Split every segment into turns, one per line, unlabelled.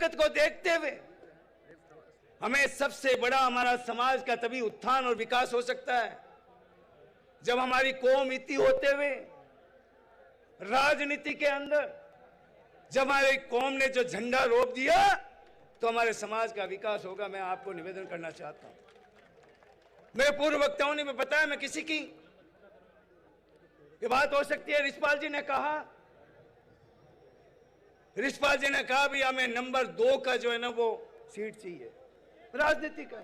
ताकत को देखते हुए हमें सबसे बड़ा हमारा समाज का तभी उत्थान और विकास हो सकता है जब हमारी कौम इतनी होते हुए राजनीति के अंदर जब हमारी कौम ने जो झंडा रोप दिया तो हमारे समाज का विकास होगा। मैं आपको निवेदन करना चाहता हूं, मेरे पूर्व वक्ताओं ने भी बताया, मैं किसी की ये बात हो सकती है। रिछपाल जी ने कहा भी हमें नंबर 2 का जो है ना वो सीट चाहिए, राजनीति का।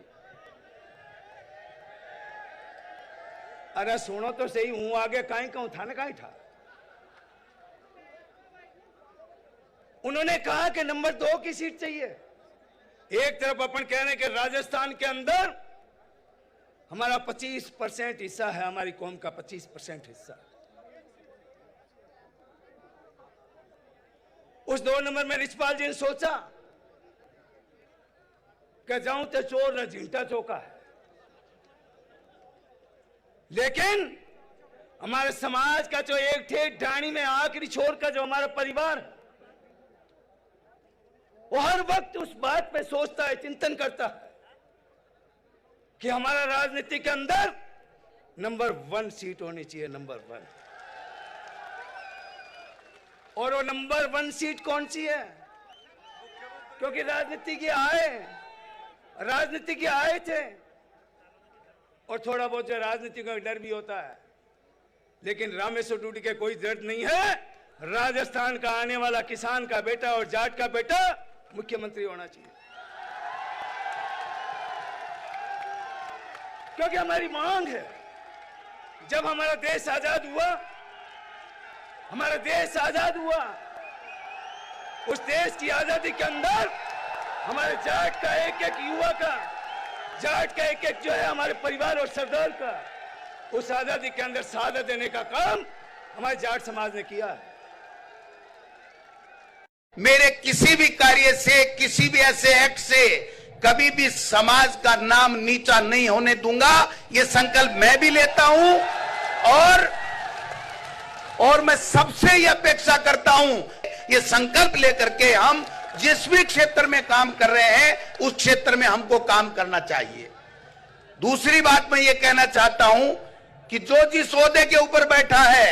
अरे सुनो तो सही, हूं आगे काई कहूं था ना काई था। उन्होंने कहा कि नंबर 2 की सीट चाहिए। एक तरफ अपन कह रहे हैं कि राजस्थान के अंदर हमारा 25% हिस्सा है, हमारी कौम का 25% हिस्सा। उस 2 नंबर में रिछपाल जी ने सोचा कि जाऊं तो चोर न झींटा चौका है, लेकिन हमारे समाज का जो एक ठे ढाणी में आखिरी छोर का जो हमारा परिवार, वो हर वक्त उस बात पे सोचता है, चिंतन करता है कि हमारा राजनीति के अंदर नंबर 1 सीट होनी चाहिए, नंबर 1। और वो नंबर 1 सीट कौन सी है? क्योंकि राजनीति के आए थे और थोड़ा बहुत जो राजनीति का डर भी होता है, लेकिन रामेश्वर डूडी के कोई डर नहीं है। राजस्थान का आने वाला किसान का बेटा और जाट का बेटा मुख्यमंत्री होना चाहिए, क्योंकि हमारी मांग है। जब हमारा देश आजाद हुआ, उस देश की आजादी के अंदर हमारे जाट का एक युवा का, जाट का एक जो है हमारे परिवार और सरदार का, उस आजादी के अंदर शहादत देने का काम हमारे जाट समाज ने किया है।
मेरे किसी भी कार्य से, किसी भी ऐसे एक्ट से कभी भी समाज का नाम नीचा नहीं होने दूंगा, ये संकल्प मैं भी लेता हूं। और मैं सबसे ये अपेक्षा करता हूं, ये संकल्प लेकर के हम जिस भी क्षेत्र में काम कर रहे हैं उस क्षेत्र में हमको काम करना चाहिए। दूसरी बात मैं ये कहना चाहता हूं कि जो जिस ओहदे के ऊपर बैठा है,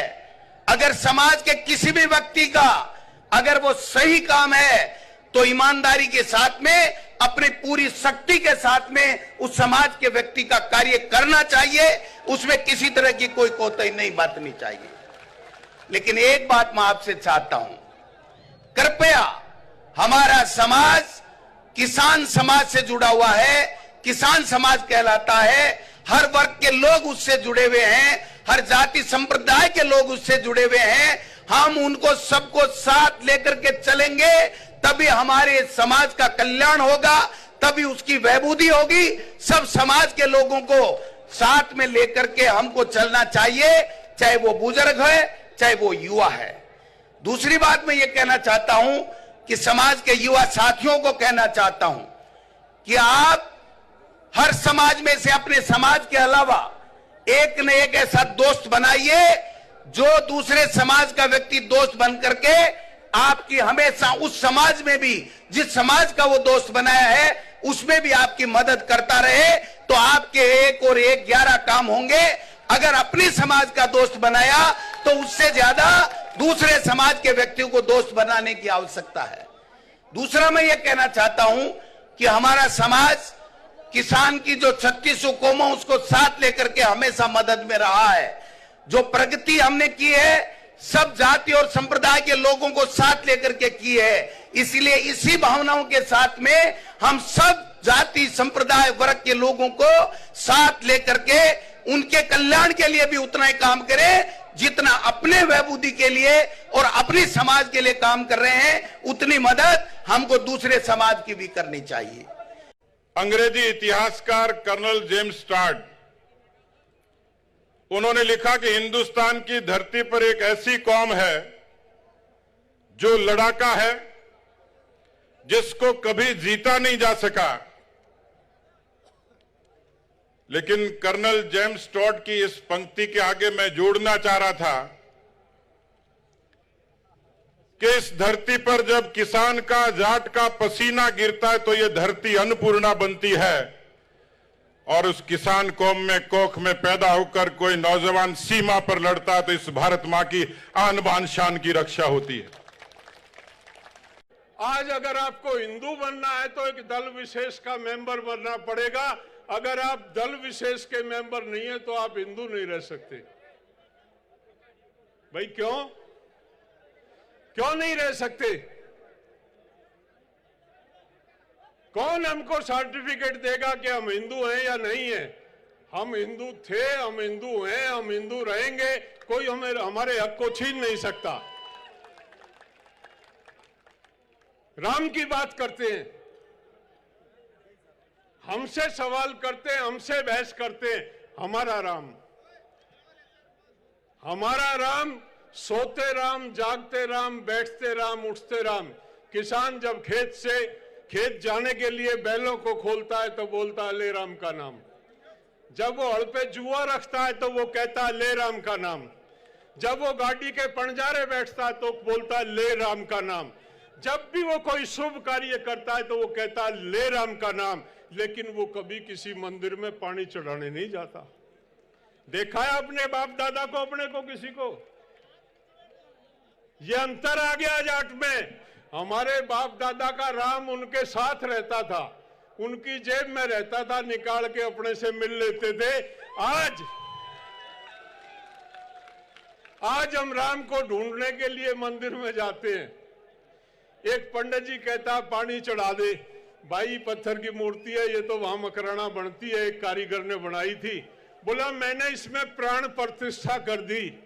अगर समाज के किसी भी व्यक्ति का अगर वो सही काम है तो ईमानदारी के साथ में, अपनी पूरी शक्ति के साथ में उस समाज के व्यक्ति का कार्य करना चाहिए, उसमें किसी तरह की कोई कोताही नहीं बरतनी चाहिए। लेकिन एक बात मैं आपसे चाहता हूं, कृपया हमारा समाज किसान समाज से जुड़ा हुआ है, किसान समाज कहलाता है, हर वर्ग के लोग उससे जुड़े हुए हैं, हर जाति संप्रदाय के लोग उससे जुड़े हुए हैं। हम उनको सबको साथ लेकर के चलेंगे, तभी हमारे समाज का कल्याण होगा, तभी उसकी वैभूति होगी। सब समाज के लोगों को साथ में लेकर के हमको चलना चाहिए, चाहे वो बुजुर्ग है, चाहे वो युवा है। दूसरी बात मैं ये कहना चाहता हूं कि समाज के युवा साथियों को कहना चाहता हूं कि आप हर समाज में से अपने समाज के अलावा एक न एक ऐसा दोस्त बनाइए जो दूसरे समाज का व्यक्ति दोस्त बन करके आपकी हमेशा उस समाज में भी, जिस समाज का वो दोस्त बनाया है, उसमें भी आपकी मदद करता रहे, तो आपके 1 और 1 11 काम होंगे। अगर अपनी समाज का दोस्त बनाया तो उससे ज्यादा दूसरे समाज के व्यक्तियों को दोस्त बनाने की आवश्यकता है। दूसरा मैं ये कहना चाहता हूं कि हमारा समाज किसान की जो 36 कौमों उसको साथ लेकर के हमेशा मदद में रहा है। जो प्रगति हमने की है सब जाति और संप्रदाय के लोगों को साथ लेकर के की है। इसलिए इसी भावनाओं के साथ में हम सब जाति संप्रदाय वर्ग के लोगों को साथ लेकर के उनके कल्याण के लिए भी उतना ही काम करें जितना अपने वैभूति के लिए और अपने समाज के लिए काम कर रहे हैं, उतनी मदद हमको दूसरे समाज की भी करनी चाहिए।
अंग्रेजी इतिहासकार कर्नल जेम्स टॉड, उन्होंने लिखा कि हिंदुस्तान की धरती पर एक ऐसी कौम है जो लड़ाका है, जिसको कभी जीता नहीं जा सका। लेकिन कर्नल जेम्स टॉड की इस पंक्ति के आगे मैं जोड़ना चाह रहा था कि इस धरती पर जब किसान का, जाट का पसीना गिरता है तो ये धरती अन्नपूर्णा बनती है और उस किसान कौम में, कोख में पैदा होकर कोई नौजवान सीमा पर लड़ता है तो इस भारत मां की आन बान शान की रक्षा होती है।
आज अगर आपको हिंदू बनना है तो एक दल विशेष का मेंबर बनना पड़ेगा। अगर आप दल विशेष के मेंबर नहीं है तो आप हिंदू नहीं रह सकते। भाई क्यों नहीं रह सकते? कौन हमको सर्टिफिकेट देगा कि हम हिंदू हैं या नहीं है? हम हिंदू थे, हम हिंदू हैं, हम हिंदू रहेंगे। कोई हमारे हक को छीन नहीं सकता। राम की बात करते हैं, हमसे सवाल करते हैं, हमसे बहस करते हैं। हमारा राम सोते राम, जागते राम, बैठते राम, उठते राम। किसान जब खेत जाने के लिए बैलों को खोलता है तो बोलता है ले राम का नाम। जब वो हड़ पे जुआ रखता है तो वो कहता है ले राम का नाम। जब वो गाड़ी के पंजारे बैठता है तो बोलता है ले राम का नाम। जब भी वो कोई शुभ कार्य करता है तो वो कहता है ले राम का नाम। लेकिन वो कभी किसी मंदिर में पानी चढ़ाने नहीं जाता। देखा है अपने बाप दादा को, अपने को, किसी को? ये अंतर आ गया जाट में। हमारे बाप दादा का राम उनके साथ रहता था, उनकी जेब में रहता था, निकाल के अपने से मिल लेते थे। आज हम राम को ढूंढने के लिए मंदिर में जाते हैं। एक पंडित जी कहता पानी चढ़ा दे। भाई पत्थर की मूर्ति है, ये तो वहां मकराना बनती है, एक कारीगर ने बनाई थी। बोला मैंने इसमें प्राण प्रतिष्ठा कर दी।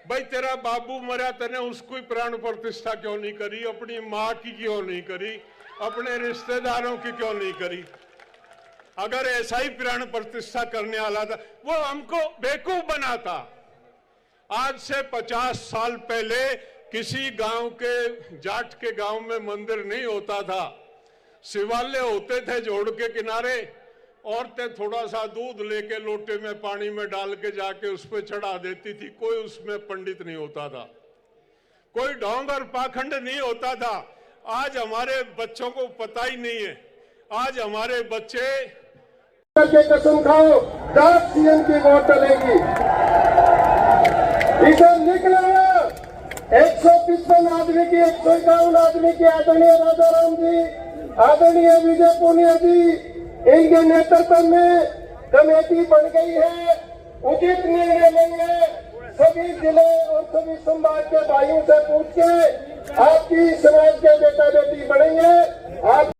भाई तेरा बाबू मरा, तने उसको ही प्राण प्रतिष्ठा क्यों नहीं करी? अपनी माँ की क्यों नहीं करी? अपने रिश्तेदारों की क्यों नहीं करी? अगर ऐसा ही प्राण प्रतिष्ठा करने वाला था, वो हमको बेवकूफ बनाता। आज से 50 साल पहले किसी गांव के, जाट के गांव में मंदिर नहीं होता था। शिवालय होते थे जोड़ के किनारे। औरतें थोड़ा सा दूध लेके लोटे में पानी में डाल के जाके उस पर चढ़ा देती थी। कोई उसमें पंडित नहीं होता था, कोई ढोंग और पाखंड नहीं होता था। आज हमारे बच्चों को पता ही नहीं है। आज हमारे बच्चे
के कसम खाओ, जाट सीएम की वोट डलेगी। इसे निकला 155 आदमी की, 151 आदमी की आदरणीय राजाराम जी, आदरणीय विजय पुनिया जी, इनके नेतृत्व में कमेटी बन गई है। उचित निर्णय लेंगे। सभी जिले और सभी संभाग के भाइयों से पूछ के आपकी समाज के बेटा बेटी बनेंगे।